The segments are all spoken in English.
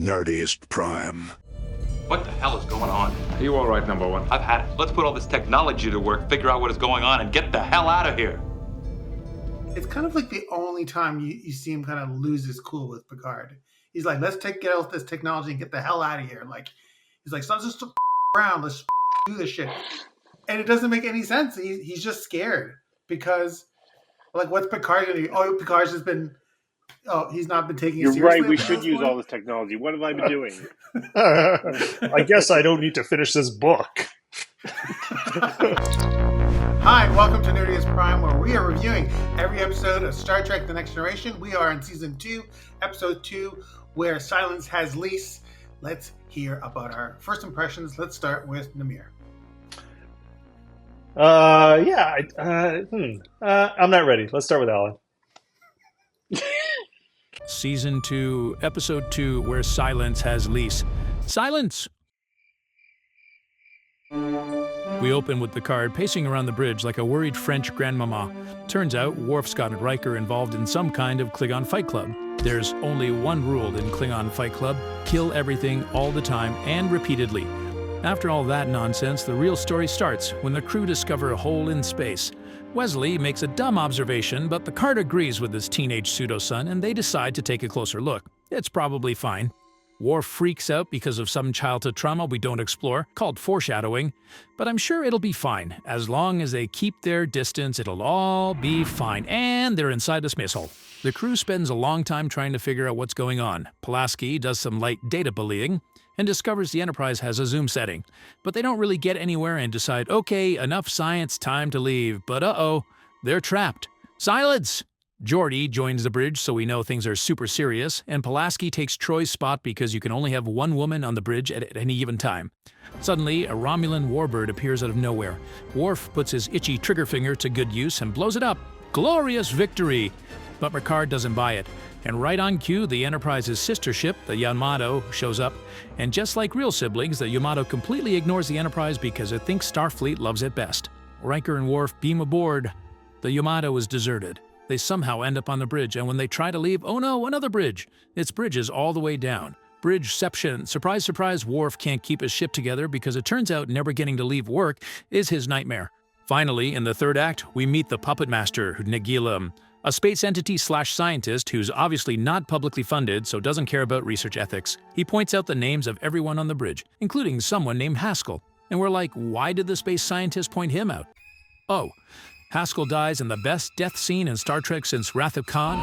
Nerdiest Prime. What the hell is going on? Are you all right, number one? I've had it. Let's put all this technology to work, figure out what is going on, and get the hell out of here. It's kind of like the only time you see him kind of lose his cool with Picard. He's like, let's get out this technology and get the hell out of here. Like, he's like, stop just around. Let's do this shit. And it doesn't make any sense. He's just scared because, like, what's Picard going to do? Oh, Picard's just been... Oh, he's not been taking it seriously. You're right. We should use all this technology. What have I been doing? I guess I don't need to finish this book. Hi, welcome to Nerdiest Prime, where we are reviewing every episode of Star Trek The Next Generation. We are in Season 2, Episode 2, where Silence Has Lease. Let's hear about our first impressions. Let's start with Namir. I'm not ready. Let's start with Alan. Season 2, Episode 2, where Silence Has Lease. Silence! We open with Picard pacing around the bridge like a worried French grandmama. Turns out Worf's got Riker involved in some kind of Klingon fight club. There's only one rule in Klingon Fight Club: kill everything all the time and repeatedly. After all that nonsense, the real story starts when the crew discover a hole in space. Wesley makes a dumb observation, but Picard agrees with his teenage pseudo-son, and they decide to take a closer look. It's probably fine. Worf freaks out because of some childhood trauma we don't explore, called foreshadowing, but I'm sure it'll be fine. As long as they keep their distance, it'll all be fine, and they're inside the space hole. The crew spends a long time trying to figure out what's going on. Pulaski does some light data bullying, and discovers the Enterprise has a zoom setting. But they don't really get anywhere and decide, okay, enough science, time to leave. But uh-oh, they're trapped. Silence! Geordi joins the bridge, so we know things are super serious, and Pulaski takes Troy's spot because you can only have one woman on the bridge at any given time. Suddenly, a Romulan warbird appears out of nowhere. Worf puts his itchy trigger finger to good use and blows it up. Glorious victory! But Picard doesn't buy it. And right on cue, the Enterprise's sister ship, the Yamato, shows up. And just like real siblings, the Yamato completely ignores the Enterprise because it thinks Starfleet loves it best. Riker and Worf beam aboard. The Yamato is deserted. They somehow end up on the bridge, and when they try to leave, oh no, another bridge. It's bridges all the way down. Bridgeception. Surprise, surprise, Worf can't keep his ship together because it turns out never getting to leave work is his nightmare. Finally, in the third act, we meet the puppet master, Nagila, a space entity/scientist who's obviously not publicly funded, so doesn't care about research ethics. He points out the names of everyone on the bridge, including someone named Haskell. And we're like, why did the space scientist point him out? Oh, Haskell dies in the best death scene in Star Trek since Wrath of Khan.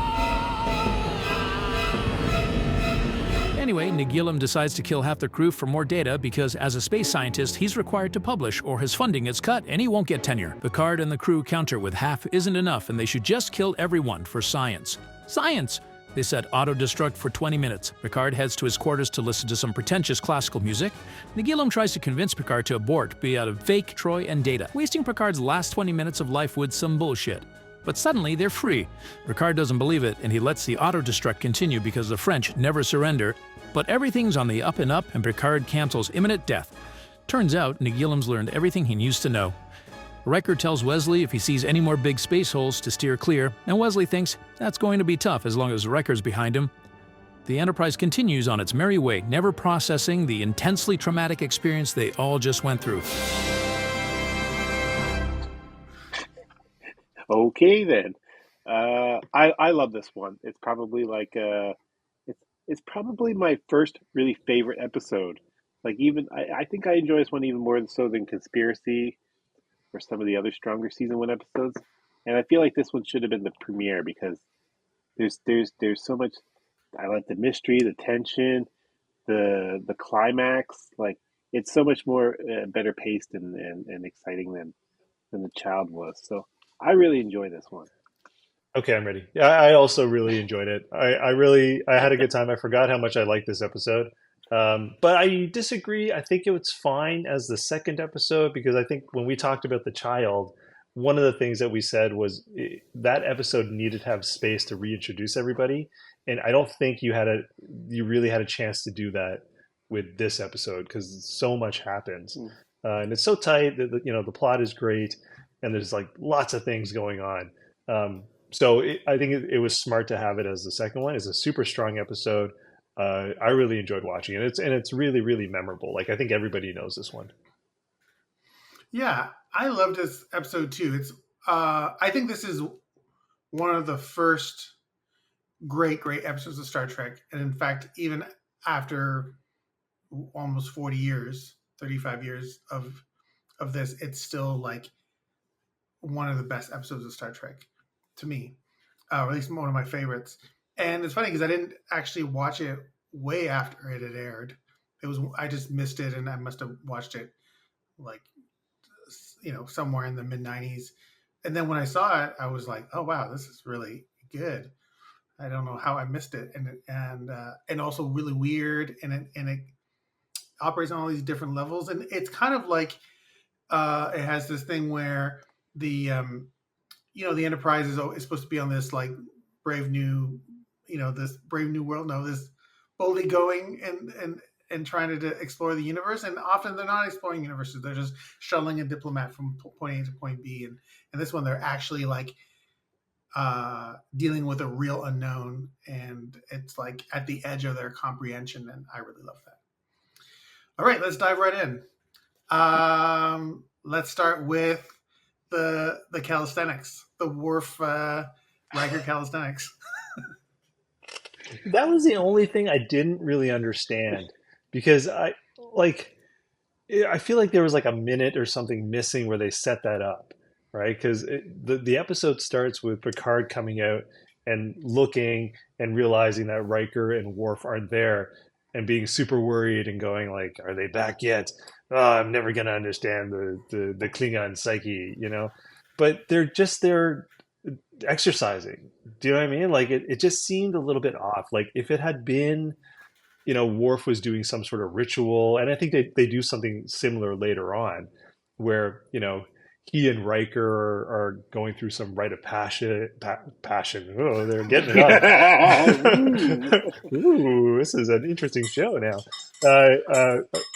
Anyway, Nagilum decides to kill half the crew for more data because as a space scientist, he's required to publish or his funding gets cut and he won't get tenure. Picard and the crew counter with half isn't enough and they should just kill everyone for science. Science! They set auto-destruct for 20 minutes. Picard heads to his quarters to listen to some pretentious classical music. Nagilum tries to convince Picard to abort, be out of fake Troy and Data, wasting Picard's last 20 minutes of life with some bullshit. But suddenly, they're free. Picard doesn't believe it, and he lets the auto-destruct continue because the French never surrender. But everything's on the up and up, and Picard cancels imminent death. Turns out, Nagilum's learned everything he needs to know. Riker tells Wesley if he sees any more big space holes to steer clear, and Wesley thinks that's going to be tough as long as Riker's behind him. The Enterprise continues on its merry way, never processing the intensely traumatic experience they all just went through. Okay, then. I love this one. It's probably like it's probably my first really favorite episode. Like I think I enjoy this one even more so than Conspiracy or some of the other stronger season 1 episodes. And I feel like this one should have been the premiere because there's so much. I like the mystery, the tension, the climax. Like it's so much more better paced and exciting than the Child was. So I really enjoy this one. Okay, I'm ready. Yeah, I also really enjoyed it. I had a good time. I forgot how much I liked this episode. But I disagree. I think it was fine as the second episode because I think when we talked about the Child, one of the things that we said was that episode needed to have space to reintroduce everybody. And I don't think you really had a chance to do that with this episode because so much happens. And it's so tight that, the plot is great and there's like lots of things going on. I think it was smart to have it as the second one. It's a super strong episode. I really enjoyed watching it. It's really really memorable. Like I think everybody knows this one. Yeah, I loved this episode too. It's I think this is one of the first great episodes of Star Trek, and in fact, even after almost 40 years, 35 years of this, it's still like one of the best episodes of Star Trek to me, or at least one of my favorites. And it's funny because I didn't actually watch it way after it had aired. I just missed it, and I must have watched it like somewhere in the mid '90s. And then when I saw it, I was like, oh wow, this is really good. I don't know how I missed it, and also really weird, and it operates on all these different levels, and it's kind of like it has this thing where the the Enterprise is supposed to be on this like brave new this brave new world, this boldly going and trying to explore the universe, and often they're not exploring universes, they're just shuttling a diplomat from point A to point B, and this one they're actually like dealing with a real unknown, and it's like at the edge of their comprehension, and I really love that. All right, let's dive right in. Let's start with the calisthenics, the Worf Riker calisthenics. That was the only thing I didn't really understand, because I feel like there was like a minute or something missing where they set that up, right? Because the episode starts with Picard coming out and looking and realizing that Riker and Worf aren't there, and being super worried and going like, "Are they back yet? Oh, I'm never gonna understand the Klingon psyche," But they're just there exercising. Do you know what I mean? Like it just seemed a little bit off. Like if it had been, Worf was doing some sort of ritual, and I think they do something similar later on, where he and Riker are going through some rite of passion. Oh, they're getting it up. Ooh, this is an interesting show now.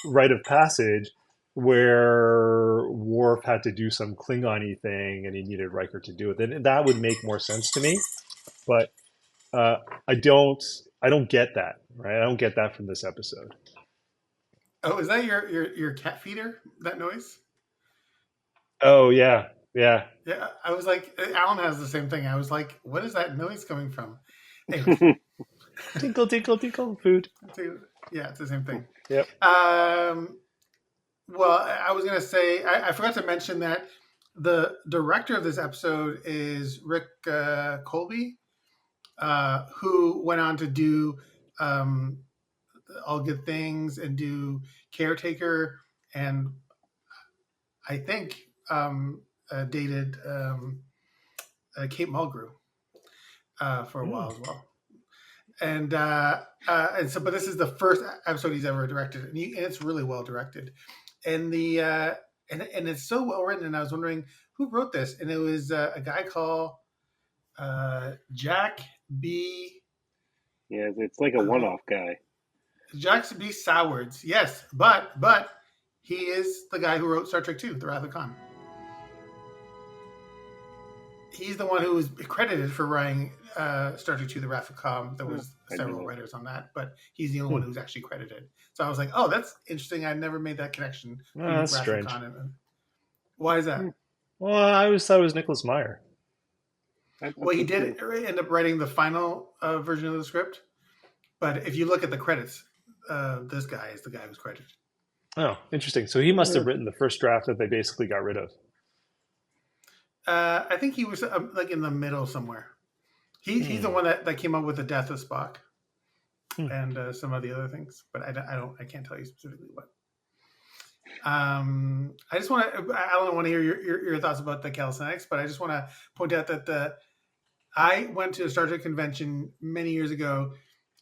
Rite of passage, where Worf had to do some Klingon-y thing, and he needed Riker to do it. And that would make more sense to me, but I don't get that. Right? I don't get that from this episode. Oh, is that your cat feeder? That noise? Oh yeah. Yeah, I was like, Alan has the same thing. I was like, what is that noise coming from? Anyway. Tinkle, tinkle, tinkle, food. Yeah, it's the same thing. Yep. Well, I was going to say, I forgot to mention that the director of this episode is Rick Colby, who went on to do All Good Things and do Caretaker, and I think dated Kate Mulgrew for a while as well. And so, but this is the first episode he's ever directed, and it's really well directed, and and it's so well written. And I was wondering who wrote this, and it was a guy called Jack B. Yeah, it's like a one-off guy. Jack B. Sowards, yes, but he is the guy who wrote Star Trek II: The Wrath of Khan. He's the one who was credited for writing Star Trek II: The Wrath of Khan. There was several writers on that, but he's the only one who was actually credited. So I was like, oh, that's interesting. I never made that connection. That's strange. Why is that? Well, I always thought it was Nicholas Meyer. Well, he did end up writing the final version of the script. But if you look at the credits, this guy is the guy who's credited. Oh, interesting. So he must have written the first draft that they basically got rid of. I think he was like in the middle somewhere. He's the one that came up with the death of Spock and some of the other things, but I can't tell you specifically what. I just want to. I don't want to hear your thoughts about the calisthenics, but I just want to point out that I went to a Star Trek convention many years ago,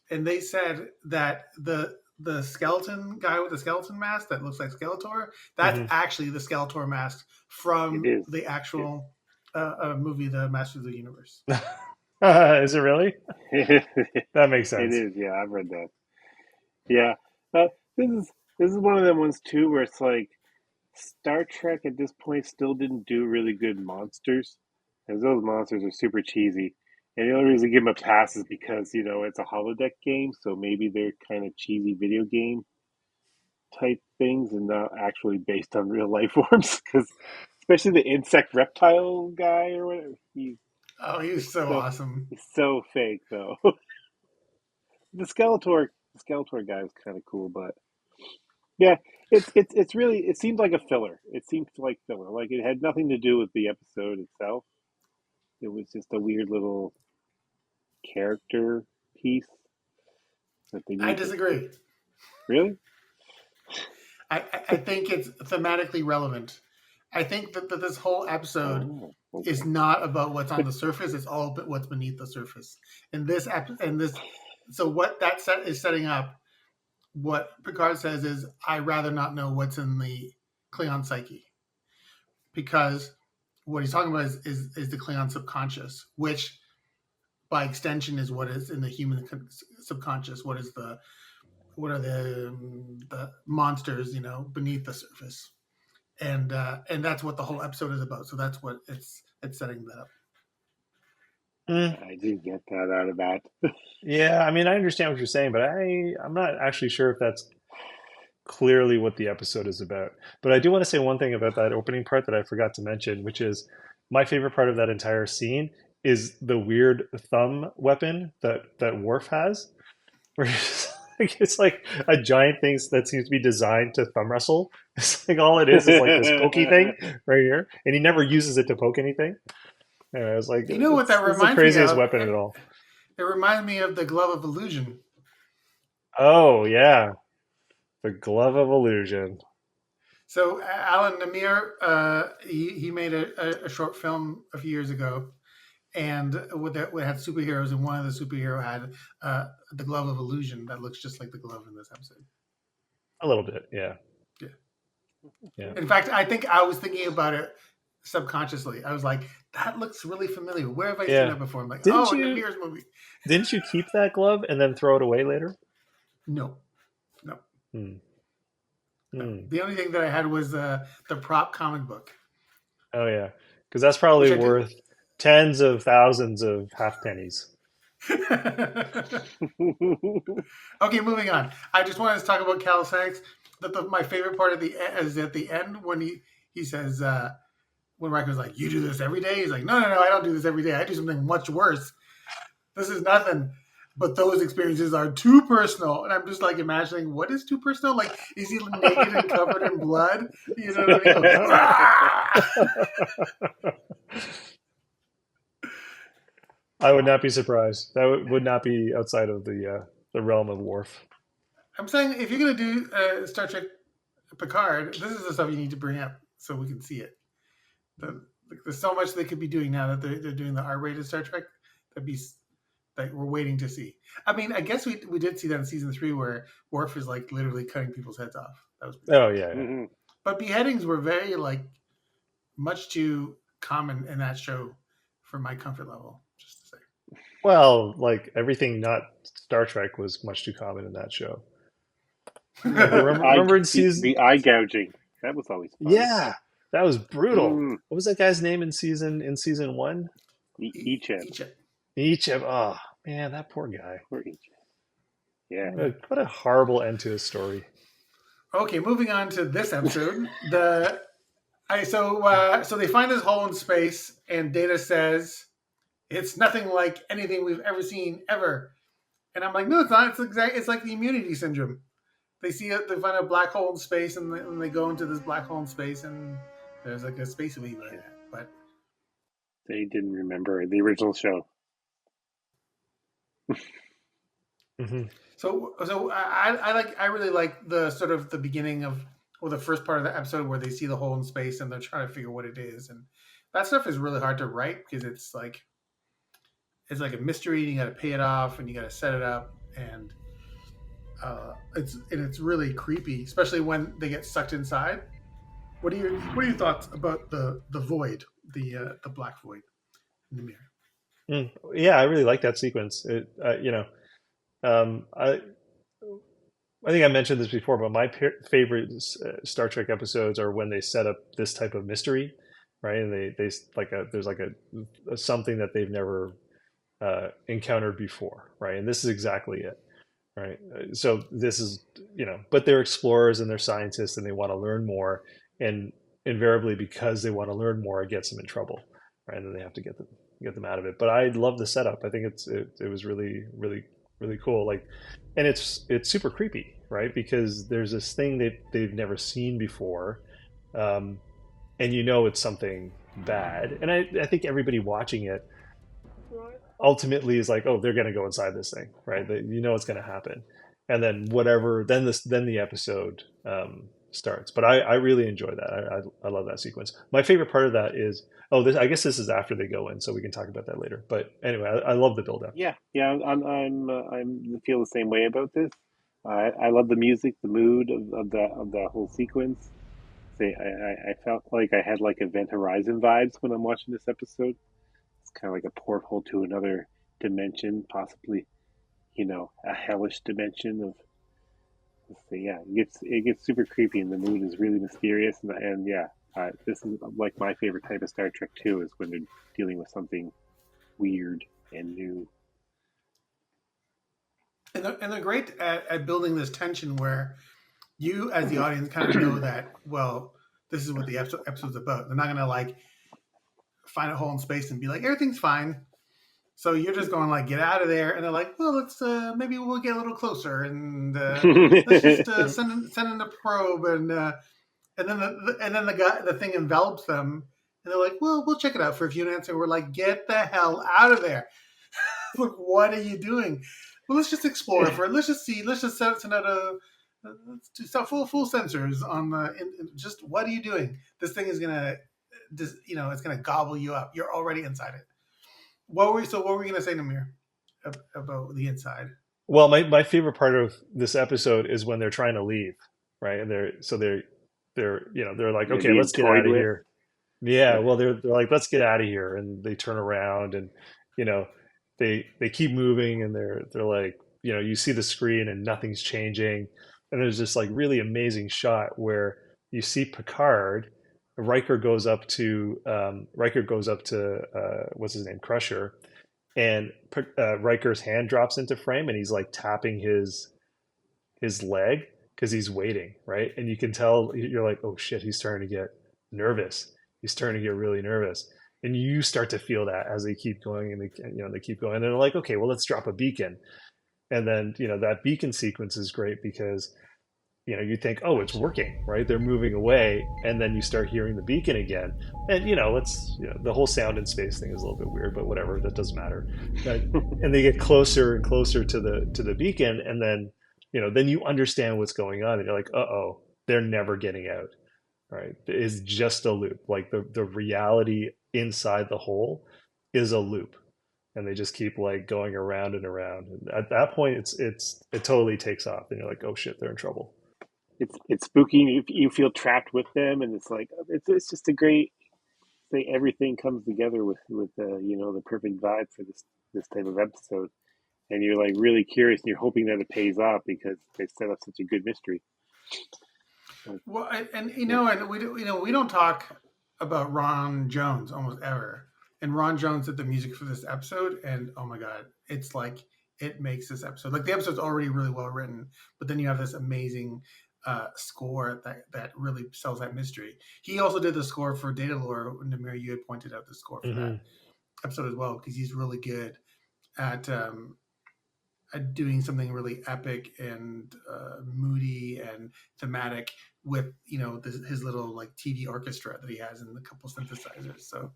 and they said that the skeleton guy with the skeleton mask that looks like Skeletor, that's actually the Skeletor mask from the actual movie, The Masters of the Universe. Is it really? That makes sense. It is, yeah. I've read that. Yeah, this is one of them ones too where it's like Star Trek at this point still didn't do really good monsters, because those monsters are super cheesy. And the only reason I give them a pass is because, it's a holodeck game, so maybe they're kind of cheesy video game type things and not actually based on real life forms. Because especially the insect reptile guy or whatever, Oh, he was so awesome. he's so fake though. The Skeletor guy was kind of cool, but yeah, it's really it seemed like a filler. It seemed like filler. Like it had nothing to do with the episode itself. It was just a weird little character piece that they I need. disagree. Really? I think it's thematically relevant. I think that this whole episode Okay. is not about what's on the surface. It's all about what's beneath the surface. So what that is setting up, what Picard says is, I rather not know what's in the Klingon psyche, because what he's talking about is the Klingon subconscious, which by extension is what is in the human subconscious. What are the monsters, beneath the surface, and that's what the whole episode is about. So that's what it's setting that up. I didn't get that out of that. Yeah, I mean, I understand what you're saying, but I'm not actually sure if that's clearly what the episode is about. But I do want to say one thing about that opening part that I forgot to mention, which is my favorite part of that entire scene is the weird thumb weapon that Worf has, where it's like a giant thing that seems to be designed to thumb wrestle. It's like all it is like this pokey thing right here, and he never uses it to poke anything. And I was like, what that reminds me of? It's the craziest weapon at all. It reminds me of the Glove of Illusion. Oh yeah, the Glove of Illusion. So Alan Namir, he made a short film a few years ago, and it had superheroes, and one of the superhero had the Glove of Illusion that looks just like the glove in this episode. A little bit, yeah. Yeah. In fact, I think I was thinking about it subconsciously. I was like, that looks really familiar. Where have I seen that before? I'm like, in Namir's movie. Didn't you keep that glove and then throw it away later? No. Hmm. No. The only thing that I had was the prop comic book. Oh yeah, because that's probably worth tens of thousands of half pennies. Okay, moving on. I just wanted to talk about calisthenics. My favorite part is at the end when he says, when Riker's like, "You do this every day?" He's like, "No, I don't do this every day. I do something much worse. This is nothing. But those experiences are too personal." And I'm just like imagining, what is too personal? Like, is he naked and covered in blood? You know what I mean? I would not be surprised. That would not be outside of the realm of Worf. I'm saying, if you're going to do Star Trek Picard, this is the stuff you need to bring up so we can see it. There's so much they could be doing now that they're doing the R-rated Star Trek. That we're waiting to see. I mean, I guess we did see that in season 3 where Worf is like literally cutting people's heads off. That was yeah. Mm-hmm. But beheadings were very much too common in that show for my comfort level, just to say. Well, like everything not Star Trek was much too common in that show. Remember in season the eye gouging. That was always fun. Yeah, that was brutal. What was that guy's name in season 1? Icheb. Oh man, that poor guy. Poor Icheb. Yeah. What a horrible end to his story. Okay, moving on to this episode. So they find this hole in space, and Data says it's nothing like anything we've ever seen ever. And I'm like, no, it's not. It's like the immunity syndrome. They find a black hole in space, and they go into this black hole in space, and there's like a space amoeba in it. But they didn't remember the original show. Mm-hmm. So I really like the sort of the beginning the first part of the episode where they see the hole in space and they're trying to figure what it is, and that stuff is really hard to write because it's like a mystery and you got to pay it off and you got to set it up, and it's really creepy, especially when they get sucked inside. What are your thoughts about the void, the black void in the mirror? Yeah, I really like that sequence. I think I mentioned this before, but my favorite Star Trek episodes are when they set up this type of mystery, right? And there's like a something that they've never encountered before, right? And this is exactly it, right? So this is, but they're explorers and they're scientists and they want to learn more, and invariably because they want to learn more, it gets them in trouble, right? And then they have to get them out of it. But I love the setup. I think it was really really really cool. Like, and it's super creepy, right? Because there's this thing that they've never seen before, and it's something bad. And I think everybody watching it ultimately is like, oh, they're going to go inside this thing, right? It's going to happen, and then whatever, then the episode starts. But I really enjoy that. I love that sequence. My favorite part of that is, I guess this is after they go in, so we can talk about that later. But anyway, I love the build up. Yeah, I'm feel the same way about this. I love the music, the mood of the whole sequence. I felt like I had like Event Horizon vibes when I'm watching this episode. It's kind of like a porthole to another dimension, possibly, a hellish dimension of. So yeah, it gets super creepy, and the mood is really mysterious, and yeah, this is like my favorite type of Star Trek too, is when they're dealing with something weird and new. And they're great at building this tension where you, as the audience, kind of know that, well, this is what the episode's about. They're not going to like find a hole in space and be like, everything's fine. So you're just going like, get out of there. And they're like, well, let's maybe we'll get a little closer and let's just send in a probe. And then the thing envelops them. And they're like, well, we'll check it out for a few minutes. And we're like, get the hell out of there. Like, what are you doing? Well, let's just explore it for. Let's just see. Let's just send out full sensors on just what are you doing? This thing is gonna, it's gonna gobble you up. You're already inside it. What were we gonna say, Namir, about the inside? Well, my favorite part of this episode is when they're trying to leave, right? And they're like, okay, let's get out of here. Yeah, well, they're like, let's get out of here, and they turn around and they keep moving, and they're like, you see the screen and nothing's changing, and there's this like really amazing shot where you see Picard. Riker goes up to what's his name, Crusher, and Riker's hand drops into frame, and he's like tapping his leg because he's waiting, right? And you can tell, you're like, oh shit, he's starting to get nervous. He's starting to get really nervous. And you start to feel that as they keep going, and they keep going, and they're like, okay, well, let's drop a beacon. And then, that beacon sequence is great because, you think, oh, it's working, right? They're moving away, and then you start hearing the beacon again. And, the whole sound in space thing is a little bit weird, but whatever, that doesn't matter. And they get closer and closer to the beacon, and then, then you understand what's going on, and you're like, uh-oh, they're never getting out, right? It's just a loop. Like the reality inside the hole is a loop, and they just keep like going around and around. And at that point, it totally takes off, and you're like, oh shit, they're in trouble. It's spooky. You feel trapped with them, and it's like it's just a great thing. Everything comes together with the perfect vibe for this type of episode, and you're like really curious, and you're hoping that it pays off because they set up such a good mystery. Well, and we don't talk about Ron Jones almost ever, and Ron Jones did the music for this episode, and oh my god, it's like it makes this episode, like, the episode's already really well written, but then you have this amazing score that really sells that mystery. He also did the score for Datalore. Namir, you had pointed out the score for that episode as well, because he's really good at doing something really epic and moody and thematic with his little like TV orchestra that he has and a couple synthesizers. So,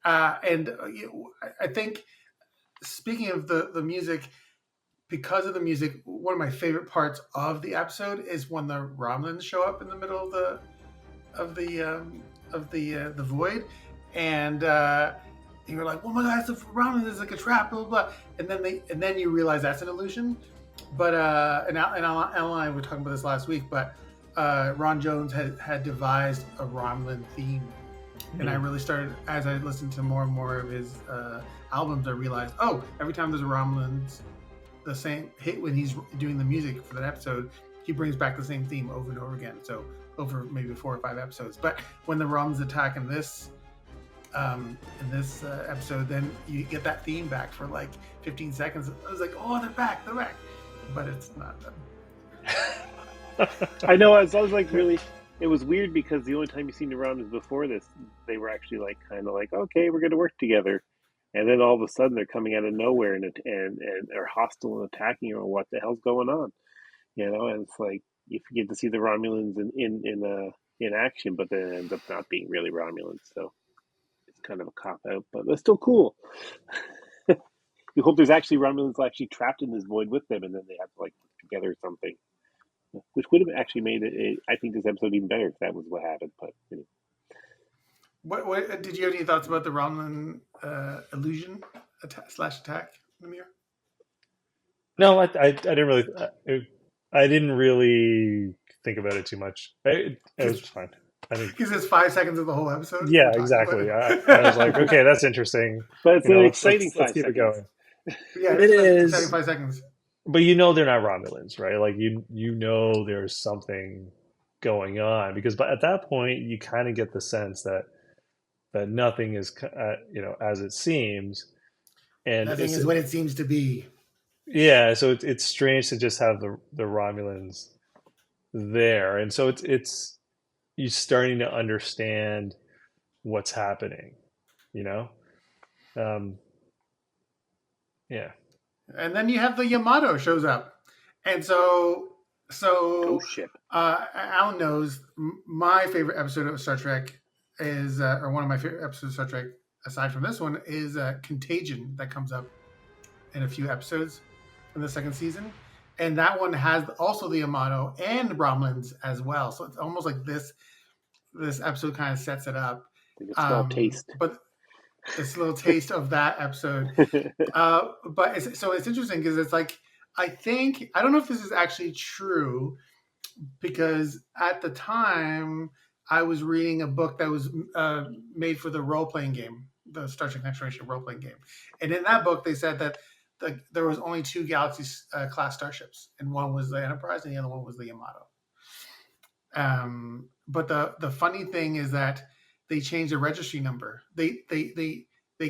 I think, speaking of the music. Because of the music, one of my favorite parts of the episode is when the Romulans show up in the middle of the void, and you're like, "Oh my God, it's the Romulans! It's like a trap!" Blah blah blah. And then you realize that's an illusion. But and Al and I were talking about this last week. But Ron Jones had devised a Romulan theme, and I really started, as I listened to more and more of his albums, I realized, oh, every time there's a Romulans. The same hit when he's doing the music for that episode, he brings back the same theme over and over again. So over maybe 4 or 5 episodes. But when the Romulans attack in this in this episode, then you get that theme back for like 15 seconds. I was like, oh, they're back, but it's not them. I know. I was like, really. It was weird because the only time you seen the Romulans before this, they were actually like kind of like, okay, we're going to work together, and then all of a sudden they're coming out of nowhere and are hostile and attacking you. Or what the hell's going on? And it's like you get to see the Romulans in action, but then it ends up not being really Romulans. So it's kind of a cop out, but it's still cool. You hope there's actually Romulans actually trapped in this void with them, and then they have to like put together something, which would have actually made it. I think this episode even better if that was what happened. But anyway. What did you have any thoughts about the Romulan illusion attack, Namir? No, I didn't really. I didn't really think about it too much. It was fine. I think because it's 5 seconds of the whole episode. Yeah, exactly. I was like, okay, that's interesting. But it's an exciting let's 5 keep seconds. it going. Yeah, it is 5 seconds. But they're not Romulans, right? Like there's something going on because, but at that point, you kind of get the sense that nothing is, as it seems, and nothing is what it seems to be. Yeah, so it's strange to just have the Romulans there, and so it's you're starting to understand what's happening, yeah. And then you have the Yamato shows up, and so Ghost ship. Alan knows my favorite episode of Star Trek is, or one of my favorite episodes of Star Trek, aside from this one, is Contagion that comes up in a few episodes in the second season, and that one has also the Yamato and Romulans as well. So it's almost like this episode kind of sets it up. A small taste, but it's a little taste of that episode. But it's interesting because it's like I don't know if this is actually true because at the time I was reading a book that was made for the role-playing game, the Star Trek Next Generation role-playing game, and in that book they said that there was only 2 Galaxy class starships, and one was the Enterprise and the other one was the Yamato. But the funny thing is that they changed the registry number. They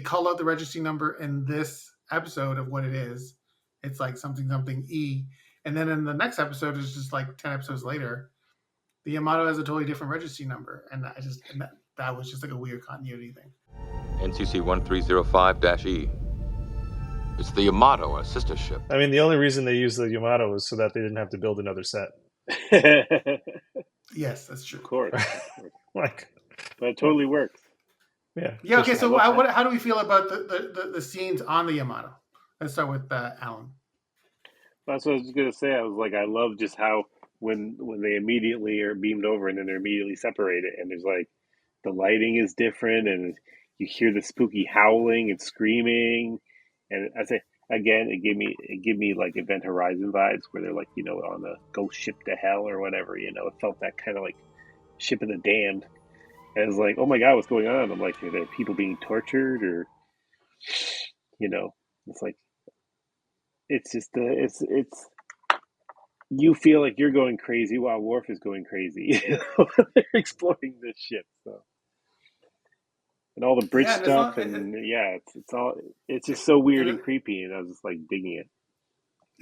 call out the registry number in this episode of what it is. It's like something E, and then in the next episode, it's just like 10 episodes later, the Yamato has a totally different registry number, and that was just like a weird continuity thing. NCC 1305-E. It's the Yamato, a sister ship. I mean, the only reason they used the Yamato was so that they didn't have to build another set. Yes, that's true. Of course. But it totally works. Yeah. Yeah. Okay. So how do we feel about the scenes on the Yamato? Let's start with Alan. That's what I was going to say. I was like, I love just how when they immediately are beamed over and then they're immediately separated, and there's like the lighting is different, and you hear the spooky howling and screaming, and I say again, it gave me like Event Horizon vibes where they're like on a ghost ship to hell or whatever. It felt that kind of like Ship of the Damned. And it's like, oh my God, what's going on? I'm like, are there people being tortured or, it's like, it's just, it's, you feel like you're going crazy while Worf is going crazy. They're exploring this ship. So. And all the bridge stuff. It's just so weird and creepy. And I was just like digging it.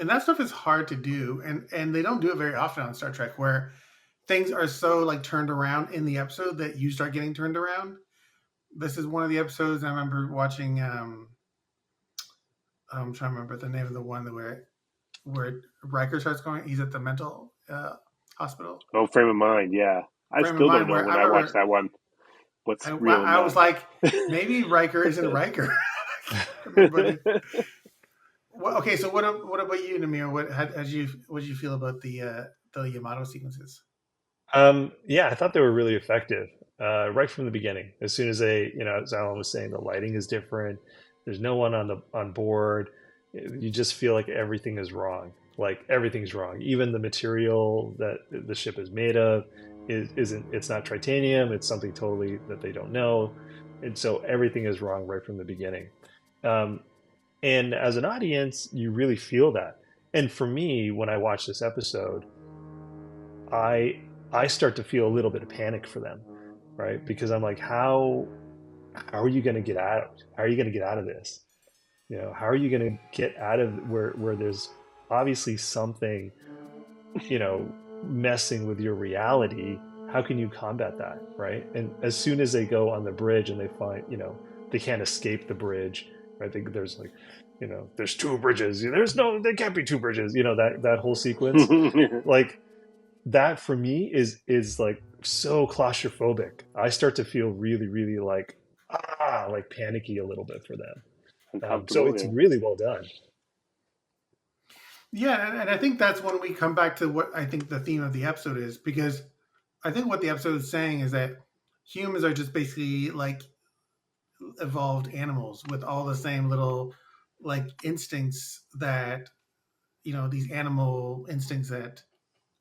And that stuff is hard to do. And they don't do it very often on Star Trek where things are so like turned around in the episode that you start getting turned around. This is one of the episodes I remember watching. I'm trying to remember the name of the one where Riker starts going. He's at the mental hospital. Oh, Frame of Mind. Yeah. I still don't know when I watched that one. What's real? I was like, maybe Riker isn't Riker. Okay, so what about you, Namir? What did you feel about the Yamato sequences? Yeah, I thought they were really effective right from the beginning. As soon as as Alan was saying, the lighting is different. There's no one on board. You just feel like everything is wrong. Like everything's wrong. Even the material that the ship is made of isn't. It's not titanium. It's something totally that they don't know, and so everything is wrong right from the beginning. And as an audience, you really feel that. And for me, when I watch this episode, I start to feel a little bit of panic for them, right? Because I'm like, how how are you going to get out? How are you going to get out of this? How are you going to get out of where there's obviously something, messing with your reality? How can you combat that, right? And as soon as they go on the bridge and they find, they can't escape the bridge, right? There's like, there's two bridges. There can't be two bridges. That whole sequence, like that for me is like so claustrophobic. I start to feel really, really like panicky a little bit for them. So it's really well done. Yeah, and I think that's when we come back to what I think the theme of the episode is, because I think what the episode is saying is that humans are just basically like evolved animals with all the same little like instincts that, these animal instincts that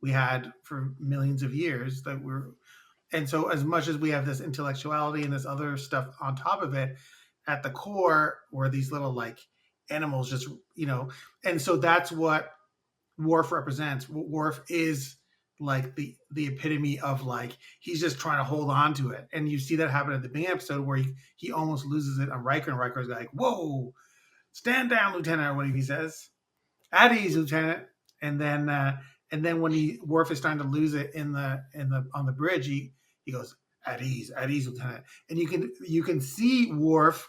we had for millions of years and so as much as we have this intellectuality and this other stuff on top of it, at the core were these little like animals just, and so that's what Worf represents. Worf is like the epitome of like, he's just trying to hold on to it. And you see that happen at the beginning episode where he almost loses it on Riker, and Riker's like, whoa, stand down, Lieutenant, or whatever he says. At ease, Lieutenant. And then when Worf is starting to lose it on the bridge, he goes, at ease, Lieutenant. And you can see Worf,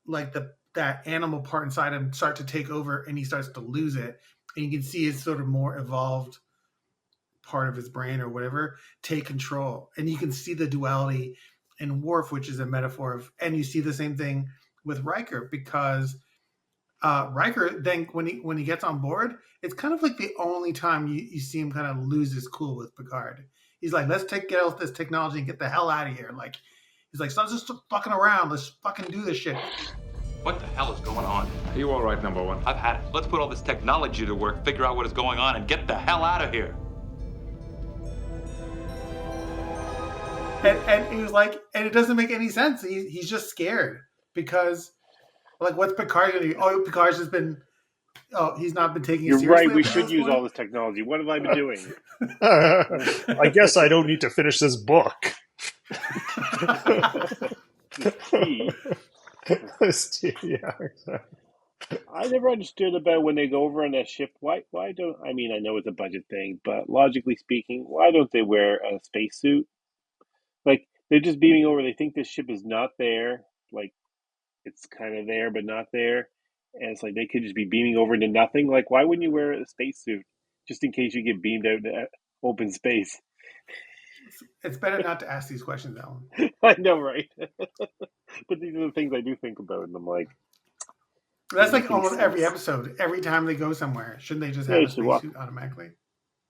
like that animal part inside him, start to take over, and he starts to lose it. And you can see his sort of more evolved part of his brain or whatever take control. And you can see the duality in Worf, which is a metaphor of, and you see the same thing with Riker, because Riker then when he gets on board, it's kind of like the only time you see him kind of lose his cool with Picard. He's like, let's get out this technology and get the hell out of here. Like, he's like, stop just fucking around. Let's fucking do this shit. What the hell is going on? Are you all right, number one? I've had it. Let's put all this technology to work, figure out what is going on, and get the hell out of here. And he was like, and it doesn't make any sense. He's just scared because, like, what's Picard going to do? Oh, Picard's just been, he's not been taking it seriously. You're right. We should use all this technology. What have I been doing? I guess I don't need to finish this book. Yeah, exactly. I never understood about when they go over on that ship. Why don't, I mean, I know it's a budget thing, but logically speaking, why don't they wear a spacesuit? Like, they're just beaming over. They think this ship is not there. Like, it's kind of there, but not there. And it's like they could just be beaming over into nothing. Like, why wouldn't you wear a spacesuit just in case you get beamed out into open space? It's better not to ask these questions, Alan. I know, right? But these are the things I do think about, and I'm like, that's like almost every episode. Every time they go somewhere, shouldn't they just have a spacesuit automatically?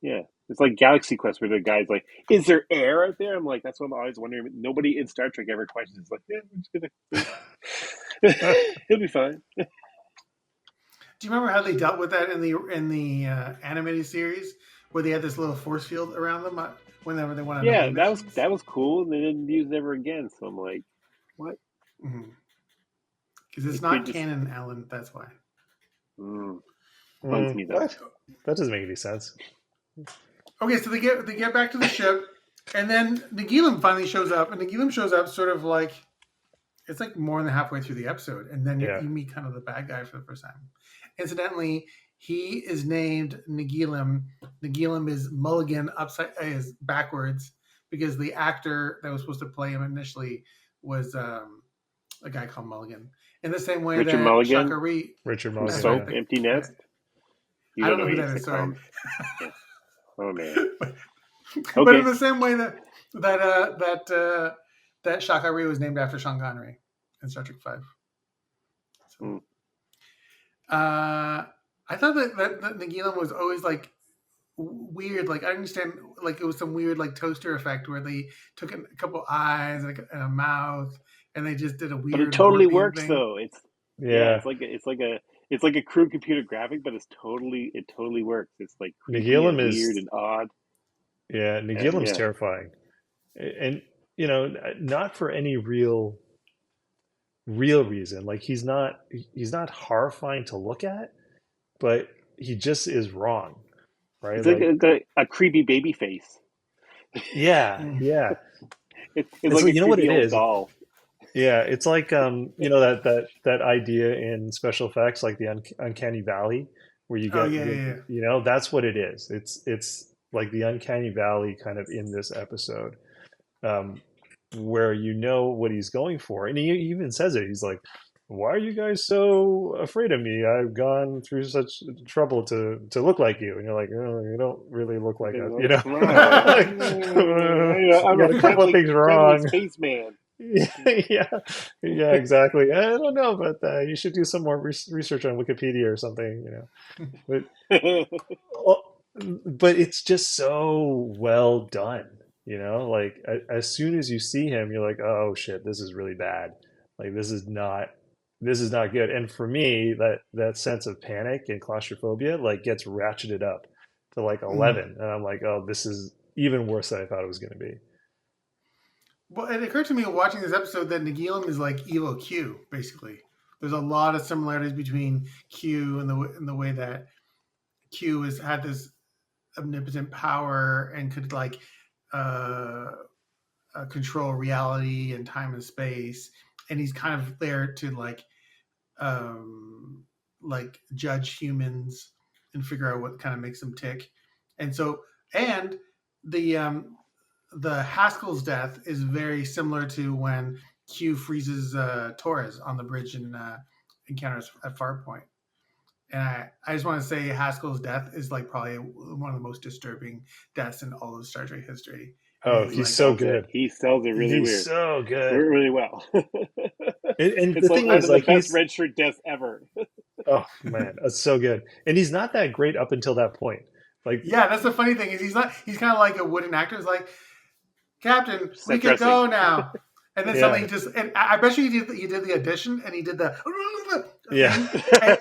Yeah, it's like Galaxy Quest, where the guy's like, "Is there air out there?" I'm like, that's what I'm always wondering. Nobody in Star Trek ever questions. It's like, yeah, we're just gonna. He'll be fine. Do you remember how they dealt with that in the animated series, where they had this little force field around them whenever they wanted? Yeah, that was cool, and they didn't use it ever again. So I'm like, what? Because it's not canon, Alan. That's why. Bugs me though. What? That doesn't make any sense. Okay, so they get back to the ship, and then Nagilum finally shows up, and Nagilum shows up sort of like, it's like more than halfway through the episode, and then you meet kind of the bad guy for the first time. Incidentally, he is named Nagilum. Nagilum is Mulligan is backwards, because the actor that was supposed to play him initially was a guy called Mulligan. In the same way Richard that Mulligan? Richard Mulligan. Soap, Empty Nest. I don't know who that is. Sorry. Oh man. But in the same way that Shaka Ryu was named after Sean Connery in Star Trek V. So, I thought that Nagilum was always like weird. Like, I understand, like, it was some weird like toaster effect where they took a couple eyes and a mouth, and they just did a weird. But it totally works thing. Though. It's like a crude computer graphic, but it totally works. It's like Nagilum and is weird and odd. Yeah, Nagilum's terrifying, and not for any real reason. Like, he's not horrifying to look at, but he just is wrong, right? It's like a creepy baby face. Yeah. It's like you know what it is. Doll. Yeah, it's like that idea in special effects, like the uncanny valley, where you Oh get yeah, yeah, yeah. that's what it is. It's like the uncanny valley kind of in this episode, um, where you know what he's going for, and he even says it. He's like, "Why are you guys so afraid of me? I've gone through such trouble to look like you," and you're like, "Oh, you don't really look like us, you know." Right. Like, I'm you got a a couple of things friendly wrong. spaceman. Yeah, yeah, exactly. I don't know, but you should do some more research on Wikipedia or something, But oh, but it's just so well done, Like as soon as you see him, you're like, oh shit, this is really bad. Like this is not good. And for me, that sense of panic and claustrophobia like gets ratcheted up to like Mm. 11, and I'm like, oh, this is even worse than I thought it was going to be. Well, it occurred to me watching this episode that Nagilum is like Evo Q, basically. There's a lot of similarities between Q and the way that Q has had this omnipotent power and could like uh, control reality and time and space, and he's kind of there to like judge humans and figure out what kind of makes them tick. And so, and the Haskell's death is very similar to when Q freezes Torres on the bridge in Encounters at Farpoint. And I just want to say Haskell's death is like probably one of the most disturbing deaths in all of Star Trek history. Oh, He's he's like, so good. He sells it really He's weird. so good. Really well. And It's the like thing one is, of the like, best he's red shirt deaths ever. oh man, that's so good. And he's not that great up until that point. Like, yeah, that's the funny thing is he's not. He's kind of like a wooden actor. It's like, Captain, we Set can dressing. go now. And then Yeah. suddenly he just, and I bet you he did the audition and he did the, Yeah.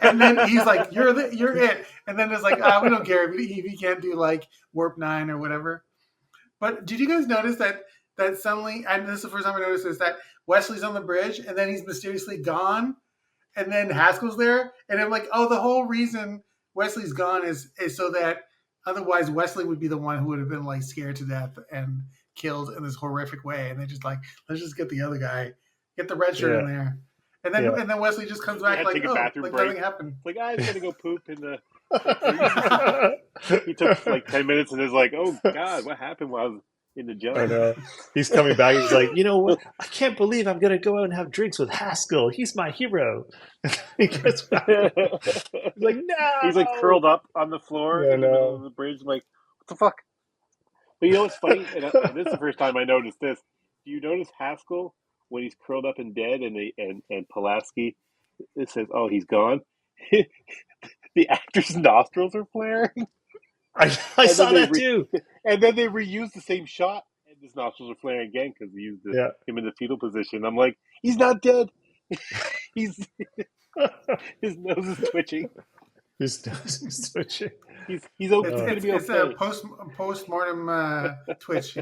and then he's like, you're it. And then it's like, we don't care if he can't do like Warp 9 or whatever. But did you guys notice that suddenly, and this is the first time I noticed this, that Wesley's on the bridge and then he's mysteriously gone, and then Haskell's there, and I'm like, oh, the whole reason Wesley's gone is so that otherwise Wesley would be the one who would have been like scared to death and killed in this horrific way, and they just like, let's just get the other guy, get the red shirt in there, and then Wesley just comes back like, take a oh, bathroom like break. nothing happened. Like, I was gonna go poop in the. He took like 10 minutes and is like, oh god, what happened while I was in the jump? I know. He's coming back. He's like, you know what? I can't believe I'm going to go out and have drinks with Haskell. He's my hero. He gets back. He's like, no. He's like curled up on the floor in the middle of the bridge. I'm like, what the fuck? But you know what's funny? And this is the first time I noticed this. Do you notice Haskell when he's curled up and dead, and Pulaski, it says, "Oh, he's gone." The actor's nostrils are flaring. I saw that too. And then they reused the same shot, and his nostrils are flaring again because they used him in the fetal position. I'm like, he's not dead. His nose is twitching. His nose is twitching. He's okay. It's gonna be okay. It's a post-mortem twitch.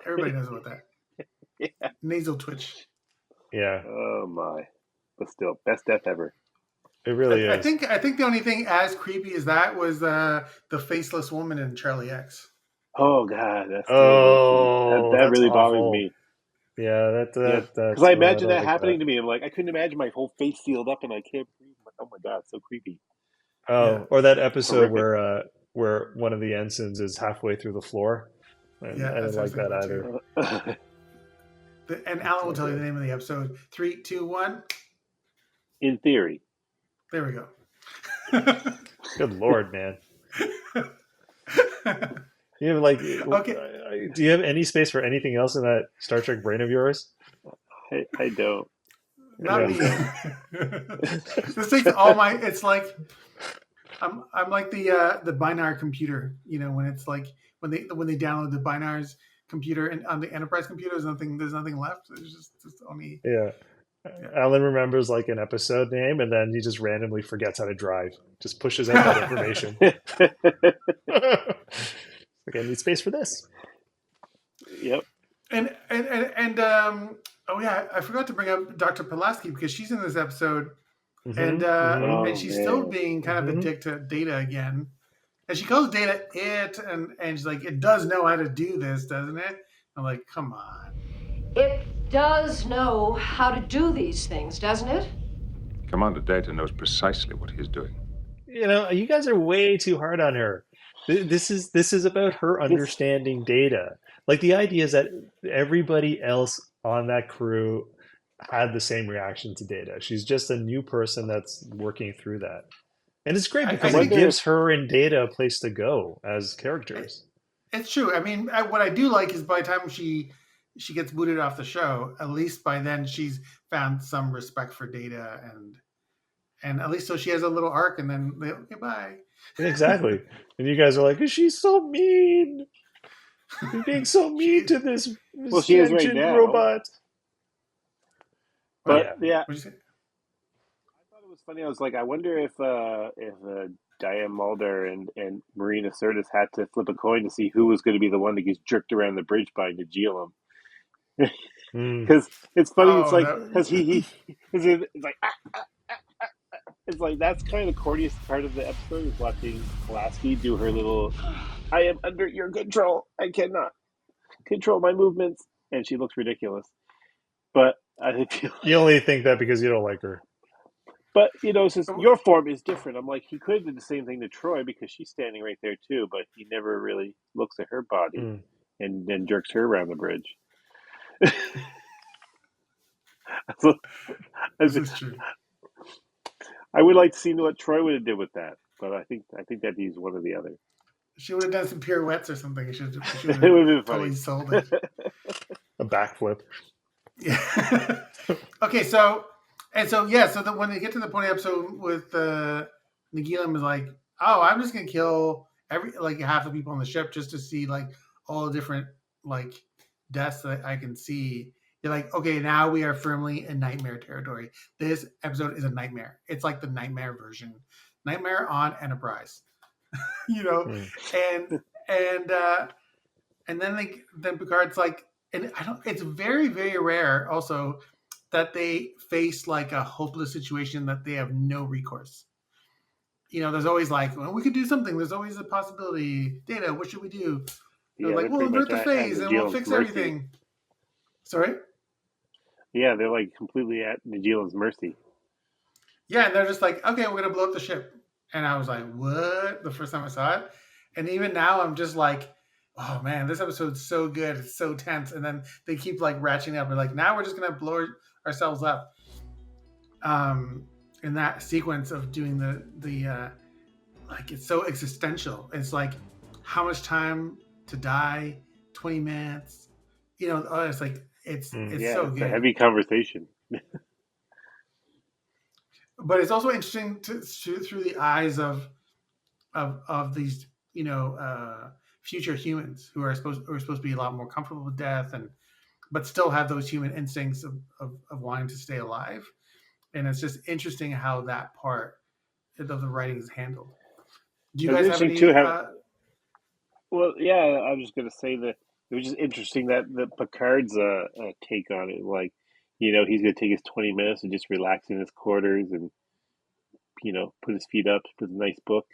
Everybody knows about that. Yeah. Nasal twitch. Yeah. Oh my! But still, best death ever. It really is. I think the only thing as creepy as that was the faceless woman in Charlie X. Oh god, that really bothers me. Yeah, because I imagine that happening to me. I'm like, I couldn't imagine my whole face sealed up and I can't breathe. I'm like, oh my god, it's so creepy. Oh, yeah. Or that episode where one of the ensigns is halfway through the floor. I didn't like that either. And Alan will tell you the name of the episode. 3, 2, 1. In theory. There we go. Good Lord, man. You have okay. Do you have any space for anything else in that Star Trek brain of yours? I don't. Not me. This takes all my. It's like I'm like the binar computer. When it's like when they download the binars computer and on the Enterprise computer, there's nothing left. There's just only. Yeah. Alan remembers like an episode name, and then he just randomly forgets how to drive. Just pushes out that information. Okay, I need space for this. Yep. And oh yeah, I forgot to bring up Dr. Pulaski because she's in this episode, and she's still being kind of a dick to Data again, and she calls Data it, and she's like, it does know how to do this, doesn't it? I'm like, come on. It's does know how to do these things, doesn't it? Commander Data knows precisely what he's doing. You guys are way too hard on her. This is about her understanding data. Like the idea is that everybody else on that crew had the same reaction to data. She's just a new person that's working through that. And it's great because it think gives her and Data a place to go as characters. it's true. I mean, what I do like is by the time she gets booted off the show, at least by then she's found some respect for Data, and at least so she has a little arc, and then okay, bye. Exactly. And you guys are like, she's so mean. She's being so mean to this Well, she is right sentient now. robot. But yeah, What'd you say? I thought it was funny. I was like, I wonder if Diane Mulder and Marina Sirtis had to flip a coin to see who was going to be the one that gets jerked around the bridge by Nagilum. Because it's funny. Oh, it's like that- because it's like it's like that's kind of the corniest part of the episode is watching Pulaski do her little. I am under your control. I cannot control my movements, and she looks ridiculous. But I feel You only think that because you don't like her. But, it's just, your form is different. I'm like, he could have done the same thing to Troy because she's standing right there too, but he never really looks at her body and then jerks her around the bridge. So, This is true. I would like to see what Troy would have did with that, but I think that he's one or the other. She would have done some pirouettes or something. She would It have would have been totally funny. sold it. A backflip. Yeah. Okay, so when they get to the point of the episode with Nagilum is like, oh, I'm just gonna kill half the people on the ship just to see like all the different like deaths that I can see. You're like, okay, now we are firmly in nightmare territory. This episode is a nightmare. It's like the nightmare version, nightmare on Enterprise, and then Picard's like, and it's very, very rare also that they face like a hopeless situation that they have no recourse. There's always like, well, we could do something. There's always a possibility. Data, what should we do? They're like, we'll invert the phase and we'll fix everything. Sorry? Yeah, they're like completely at Nagilum's mercy. Yeah, and they're just like, okay, we're going to blow up the ship. And I was like, what? The first time I saw it. And even now I'm just like, oh man, this episode's so good. It's so tense. And then they keep like ratcheting up. We're like, now we're just going to blow ourselves up. In that sequence of doing the like, it's so existential. It's like, how much time to die? 20 minutes. It's like, it's so it's good. a heavy conversation. But it's also interesting to shoot through the eyes of these, future humans who are supposed to be a lot more comfortable with death but still have those human instincts of wanting to stay alive. And it's just interesting how that part of the writing is handled. Do you guys have any? Well, yeah, I was just going to say that it was just interesting that Picard's take on it. Like, he's going to take his 20 minutes and just relax in his quarters and, put his feet up, put a nice book,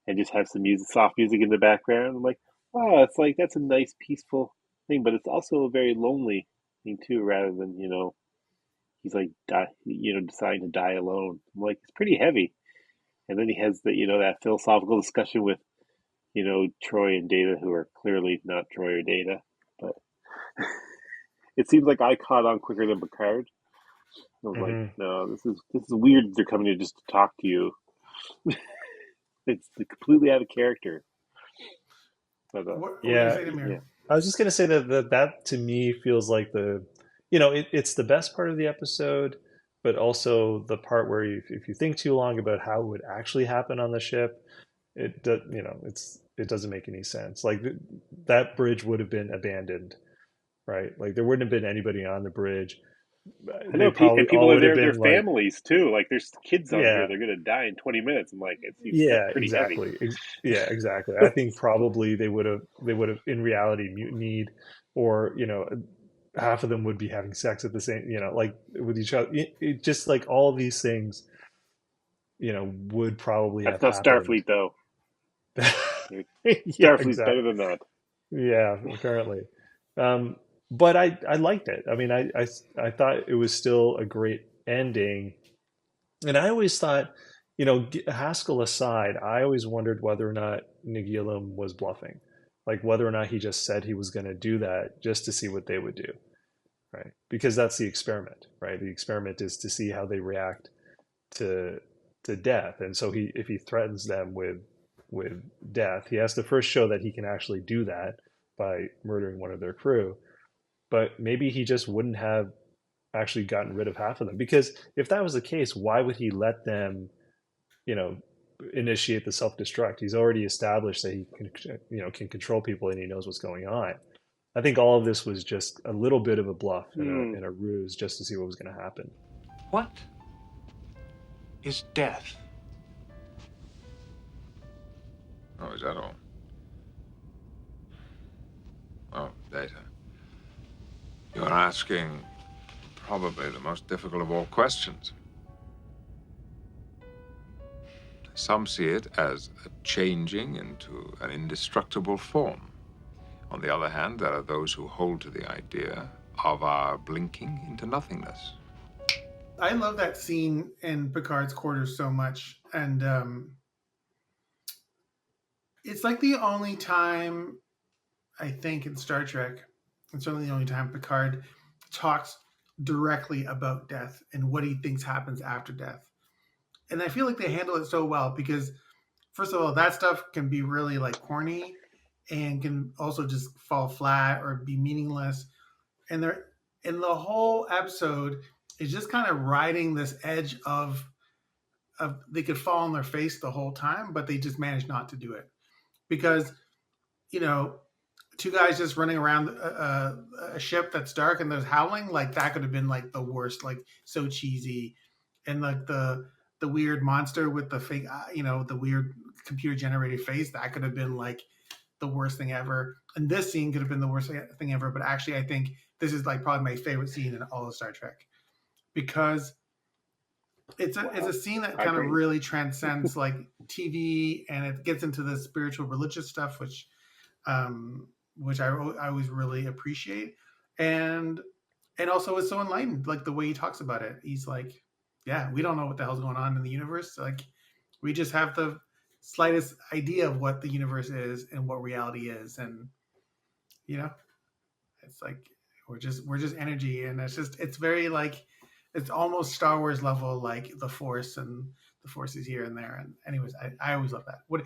and just have some soft music in the background. I'm like, wow, it's like that's a nice, peaceful thing, but it's also a very lonely thing too. Rather than he's like deciding to die alone. I'm like, it's pretty heavy. And then he has that philosophical discussion with Troy and Data, who are clearly not Troy or Data, but it seems like I caught on quicker than Picard. I was like, no, this is weird. They're coming here just to talk to you. It's completely out of character. But, what were you saying, Amir? I was just gonna say that to me feels like it's the best part of the episode, but also the part where if you think too long about how it would actually happen on the ship, it doesn't make any sense. Like that bridge would have been abandoned, right? Like there wouldn't have been anybody on the bridge. I know, and people are there with their families too. Like there's kids on here; they're going to die in 20 minutes. I'm like, it's pretty exactly. heavy. Yeah, exactly. I think probably they would have in reality mutinied, or half of them would be having sex at the same, like with each other. It just like all these things, would probably That's have not happened. Starfleet, though. Yeah, Starfleet's better than that. Yeah, apparently. but I liked it. I mean, I thought it was still a great ending. And I always thought, Haskell aside, I always wondered whether or not Nagilum was bluffing, like whether or not he just said he was going to do that just to see what they would do, right? Because that's the experiment, right? The experiment is to see how they react to death. And so if he threatens them with death, he has to first show that he can actually do that by murdering one of their crew. But maybe he just wouldn't have actually gotten rid of half of them, because if that was the case, why would he let them, initiate the self-destruct? He's already established that he can control people and he knows what's going on. I think all of this was just a little bit of a bluff and a ruse just to see what was going to happen. What is death? Oh, is that all? Oh, Data. You're asking probably the most difficult of all questions. Some see it as a changing into an indestructible form. On the other hand, there are those who hold to the idea of our blinking into nothingness. I love that scene in Picard's quarters so much, and it's like the only time I think in Star Trek, and certainly the only time Picard talks directly about death and what he thinks happens after death. And I feel like they handle it so well because, first of all, that stuff can be really like corny and can also just fall flat or be meaningless. And the whole episode is just kind of riding this edge of they could fall on their face the whole time, but they just manage not to do it because, two guys just running around a ship that's dark and there's howling, like that could have been like the worst, like so cheesy. And like the weird monster with the fake, the weird computer generated face, that could have been like the worst thing ever. And this scene could have been the worst thing ever. But actually, I think this is like probably my favorite scene in all of Star Trek because it's a scene that kind of really transcends like TV, and it gets into the spiritual religious stuff, which I always really appreciate. And also it's so enlightened, like the way he talks about it. He's like, yeah, we don't know what the hell's going on in the universe. Like, we just have the slightest idea of what the universe is and what reality is. And, it's like, we're just energy. And it's very like, it's almost Star Wars level, like the Force, and the Force is here and there. And anyways, I always love that. What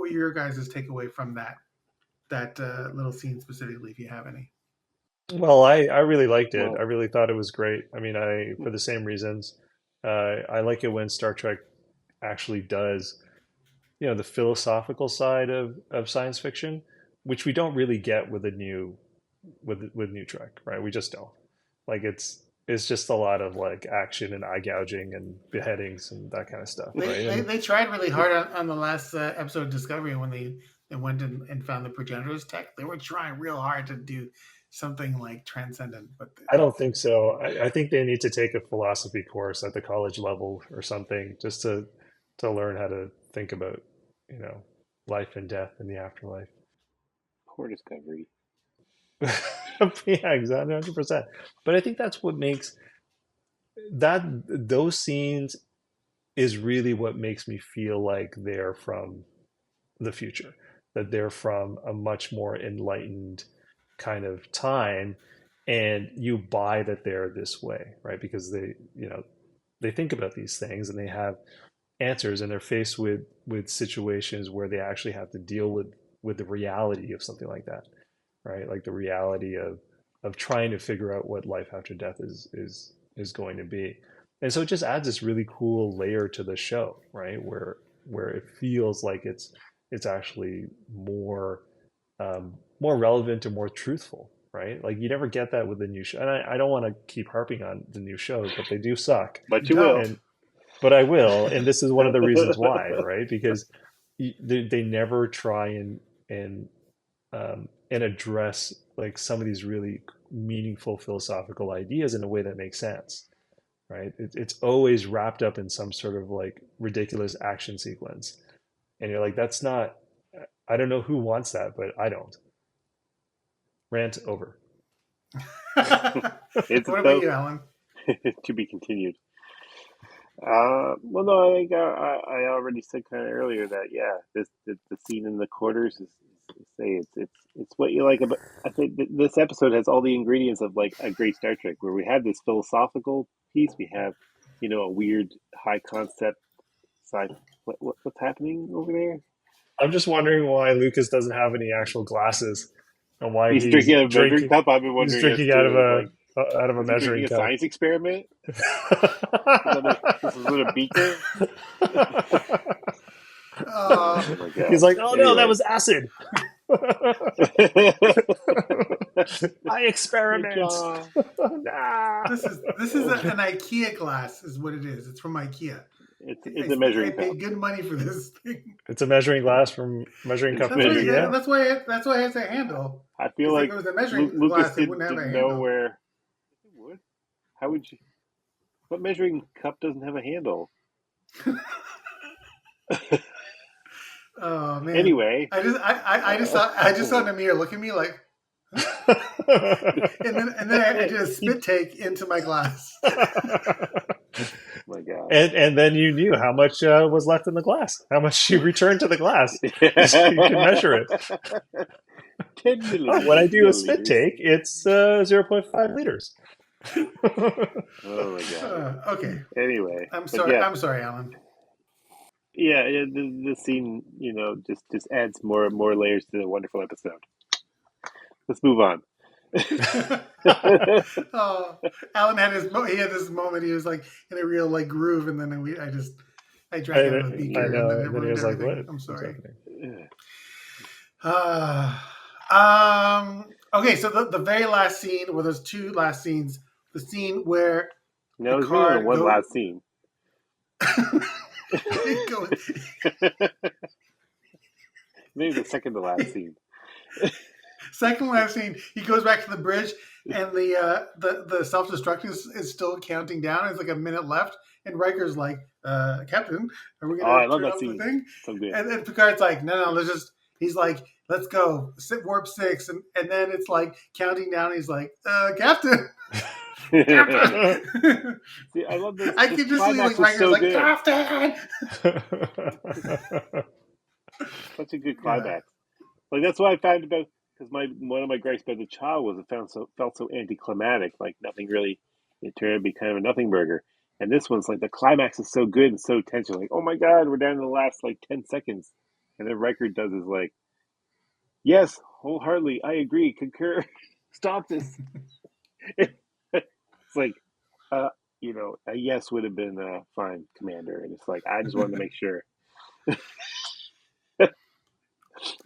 were your guys' takeaway from that little scene specifically, if you have any? Well, I really liked it. I really thought it was great. I mean, for the same reasons, I like it when Star Trek actually does, the philosophical side of science fiction, which we don't really get with new Trek, right? We just don't. Like it's just a lot of like action and eye gouging and beheadings and that kind of stuff, right? They tried really hard on the last episode of Discovery when they went and found the progenitors tech. They were trying real hard to do something like transcendent, but I don't think so. I think they need to take a philosophy course at the college level or something just to learn how to think about, life and death and the afterlife. Poor Discovery. Yeah, exactly, 100%. But I think that's what makes those scenes is really what makes me feel like they're from the future, that they're from a much more enlightened kind of time, and you buy that they're this way, right? Because they think about these things and they have answers, and they're faced with situations where they actually have to deal with the reality of something like that, right? Like the reality of trying to figure out what life after death is going to be. And so it just adds this really cool layer to the show, right? Where it feels like it's actually more relevant or more truthful, right? Like you never get that with the new show. And I don't want to keep harping on the new shows, but they do suck. But you will. But I will, and this is one of the reasons why, right? Because they never try and address like some of these really meaningful philosophical ideas in a way that makes sense, right? It's always wrapped up in some sort of like ridiculous action sequence, and you're like, that's not. I don't know who wants that, but I don't. Rant over. It's What about you, Alan? to be continued. Well, no, I think I already said kind of earlier that the scene in the quarters it's what you like about. I think this episode has all the ingredients of like a great Star Trek, where we have this philosophical piece, we have a weird high concept sci. What's happening over there? I'm just wondering why Lucas doesn't have any actual glasses, and why He's drinking out of a measuring drinking. cup. I've been He's wondering as drinking to out of like, a is he measuring drinking a cup. science experiment? This is a beaker. Oh my God. He's like, oh no, that Anyway. was acid. I experiment. Nah. This is an IKEA glass, is what it is. It's from IKEA. It's a measuring I cup. paid good money for this thing. It's a measuring glass from measuring cup. That's why it has a handle. I feel like if it was a measuring Lucas glass, it wouldn't have a didn't handle. know where. It would. How would you? What measuring cup doesn't have a handle? Oh man. Anyway, I just saw Namir look at me like, and then I did a spit take into my glass. my God. And then you knew how much was left in the glass, how much you returned to the glass. You can measure it. 10 milliliters. When I do a spit take, it's 0.5 liters. Oh my God. Okay. Anyway, I'm sorry. Yeah, I'm sorry, Alan. yeah, the scene, just adds more layers to the wonderful episode. Let's move on. Oh, Alan had this moment. He was like in a real like groove, and then I drank out of a beaker, I know. and then it Then he ruined was like, everything. "What? I'm sorry. Yeah. Okay, so the very last scene, well, there's two last scenes. The scene where No, there's only one last scene. Maybe the second to last scene. Second last scene, he goes back to the bridge, and the self-destruct is still counting down. It's like a minute left, and Riker's like, "Captain, are we I gonna love turn that off scene. the thing?" So good. And Picard's like, "No, let's just." He's like, "Let's go, warp 6," and then it's like counting down. He's like, "Captain." Captain. See, I love this. I can just see like Riker's so like, good. "Captain." Such a good climax. Like that's what I found about, because one of my gripes about the child was it felt so anticlimactic. Like nothing really. It turned out to be kind of a nothing burger. And this one's like the climax is so good and so tense. You're like, oh my God, we're down to the last like 10 seconds. And then Riker does his like, yes, wholeheartedly, I agree, concur, stop this. It's like, a yes would have been fine, Commander. And it's like, I just wanted to make sure.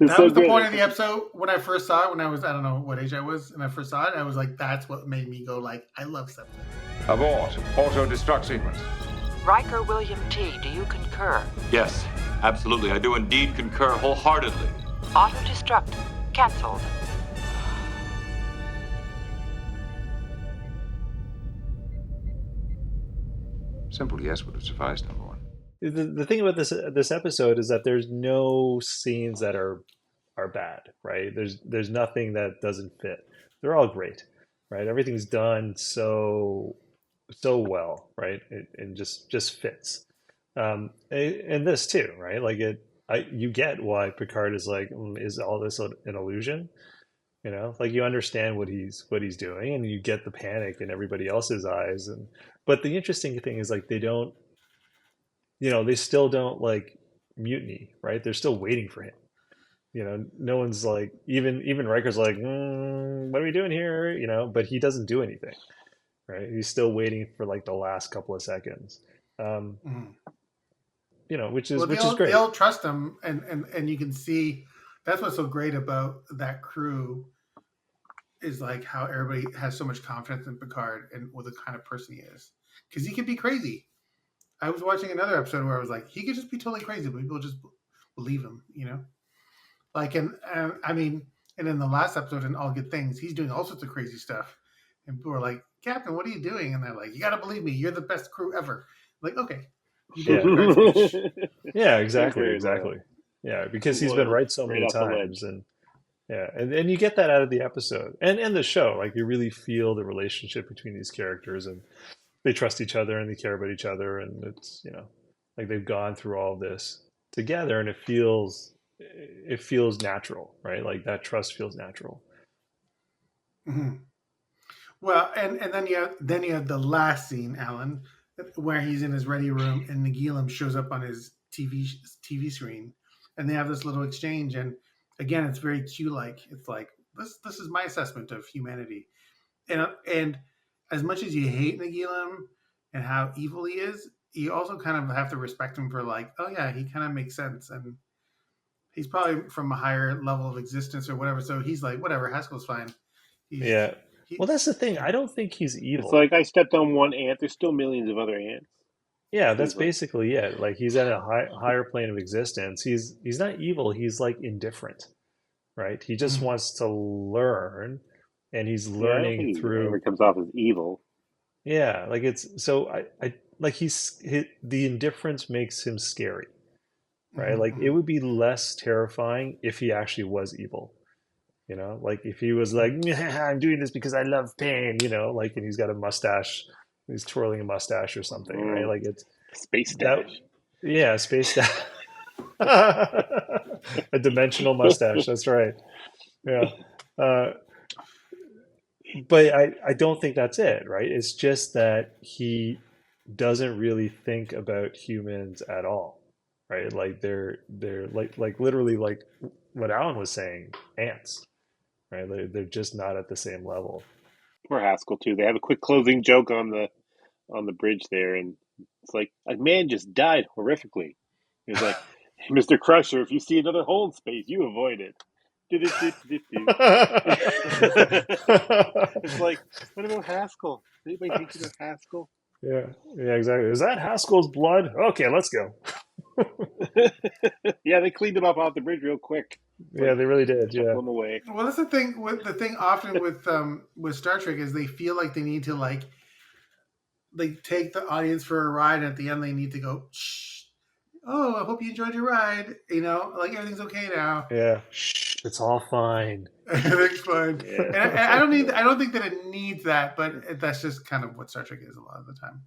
That was the point of the episode when I first saw it. When I was, I don't know what age I was, and I first saw it, I was like, that's what made me go like, I love something. Abort. Auto-destruct sequence. Riker William T., do you concur? Yes, absolutely. I do indeed concur wholeheartedly. Auto-destruct. Cancelled. Simple yes would have sufficed, number one. The thing about this episode is that there's no scenes that are bad, right? There's nothing that doesn't fit. They're all great, right? Everything's done so well, right? It just fits. And this too, right? Like you get why Picard is like, is all this an illusion? Like you understand what he's doing, and you get the panic in everybody else's eyes. But the interesting thing is like they don't. They still don't like mutiny, right? They're still waiting for him. No one's like, even Riker's like, what are we doing here? But he doesn't do anything, right? He's still waiting for like the last couple of seconds, which is great. They all trust him, and you can see that's what's so great about that crew is like how everybody has so much confidence in Picard and what the kind of person he is, because he could be crazy. I was watching another episode where I was like, he could just be totally crazy, but people just believe him, Like, and in the last episode, in All Good Things, he's doing all sorts of crazy stuff. And people are like, Captain, what are you doing? And they're like, you got to believe me. You're the best crew ever. I'm like, okay. Yeah, exactly. Yeah, because he's been right so many times. And Yeah, and you get that out of the episode and the show. Like you really feel the relationship between these characters, and they trust each other and they care about each other, and it's like they've gone through all this together, and it feels natural, right? Like that trust feels natural. Mm-hmm. Well, and then you have the last scene, Alan, where he's in his ready room and Nagilum shows up on his TV screen, and they have this little exchange. And again, it's very Q-like. It's like this is my assessment of humanity, and as much as you hate Nagilum and how evil he is, you also kind of have to respect him for like, oh yeah, he kind of makes sense, and he's probably from a higher level of existence or whatever. So he's like, whatever, Haskell's fine. Yeah. Well, that's the thing. I don't think he's evil. It's like I stepped on one ant. There's still millions of other ants. Yeah, that's basically it. Like he's at a higher plane of existence. He's not evil. He's like indifferent, right? He just wants to learn, and he's learning through. Never comes off as evil. Yeah, like it's so I like the indifference makes him scary, right? Like it would be less terrifying if he actually was evil. Like if he was like, I'm doing this because I love pain, like, and he's got a mustache, he's twirling a mustache or something, right? Like it's space stash. Yeah, space stash. A dimensional mustache. That's right. Yeah. But I don't think that's it, right? It's just that he doesn't really think about humans at all, right? Like they're like literally like what Alan was saying, ants. Right, they're just not at the same level. Poor Haskell too. They have a quick closing joke on the bridge there, and it's like a man just died horrifically. He's like, hey, Mr. Crusher, if you see another hole in space, you avoid it. It's like, what about Haskell? Anybody thinking of Haskell? Yeah, exactly. Is that Haskell's blood? Okay, let's go. Yeah, they cleaned him up off the bridge real quick. Yeah, they really did. Yeah. Away. Well, that's the thing. The thing often with Star Trek is they feel like they need to like take the audience for a ride, and at the end they need to go, shh. Oh, I hope you enjoyed your ride. Like everything's okay now. Yeah, shh, it's all fine. Everything's fine. Yeah. And I don't think that it needs that, but that's just kind of what Star Trek is a lot of the time.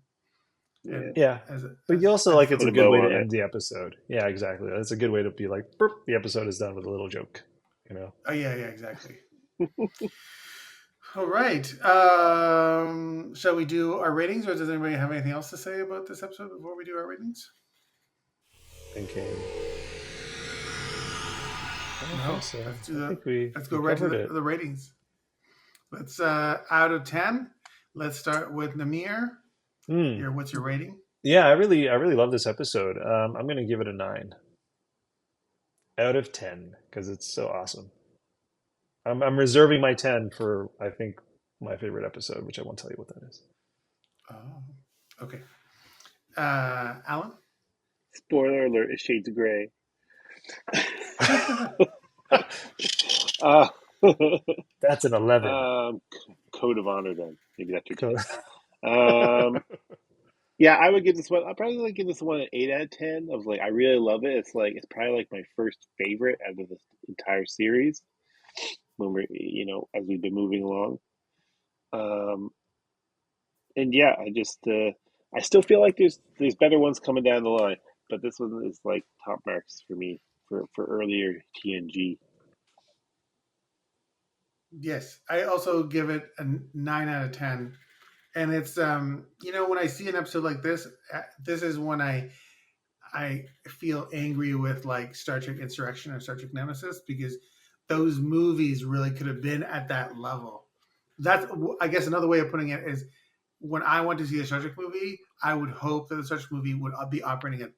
Yeah. But you also like it's a good way to end the episode. Yeah, exactly. That's a good way to be like, the episode is done with a little joke. Oh yeah, exactly. All right. Shall we do our ratings, or does anybody have anything else to say about this episode before we do our ratings? Thinking. No. So. Let's go right to the ratings. Let's out of 10. Let's start with Namir. What's your rating? Yeah, I really love this episode. I'm going to give it a 9 out of 10 because it's so awesome. I'm reserving my 10 for, I think, my favorite episode, which I won't tell you what that is. Oh, okay. Alan? Spoiler alert, it's Shades of Grey. That's an 11. Code of Honor, then. Maybe that's your yeah, I would give this one. I'd probably give this one an 8 out of 10. Of like, I really love it. It's probably like my first favorite out of this entire series. When we're as we've been moving along, and yeah, I still feel like there's better ones coming down the line, but this one is like top marks for me for earlier TNG. Yes, I also give it a 9 out of 10. And it's, when I see an episode like this is when I feel angry with like Star Trek Insurrection or Star Trek Nemesis, because those movies really could have been at that level. That's, I guess, another way of putting it is when I went to see a Star Trek movie, I would hope that the Star Trek movie would be operating at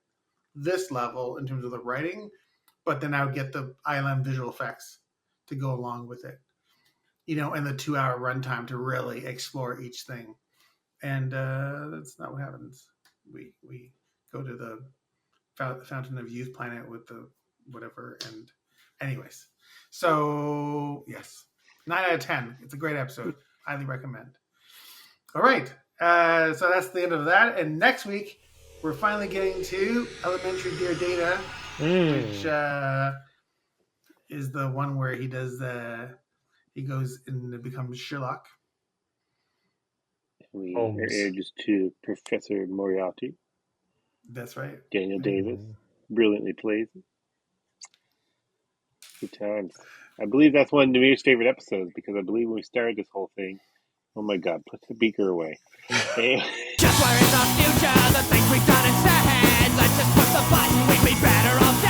this level in terms of the writing, but then I would get the ILM visual effects to go along with it, and the 2-hour runtime to really explore each thing. And that's not what happens. We go to the Fountain of Youth planet with the whatever. And anyways, so yes, 9 out of 10. It's a great episode. Highly recommend. All right. So that's the end of that. And next week, we're finally getting to Elementary Dear Data, which is the one where he does he goes and becomes Sherlock. We are Holmes. introduced to Professor Moriarty. That's right. Daniel Davis brilliantly plays it. Good times. I believe that's one of Namir's favorite episodes because I believe when we started this whole thing, oh my God, put the beaker away. Just where in the future, the things we've done and said, let's just push the button, we'd be better off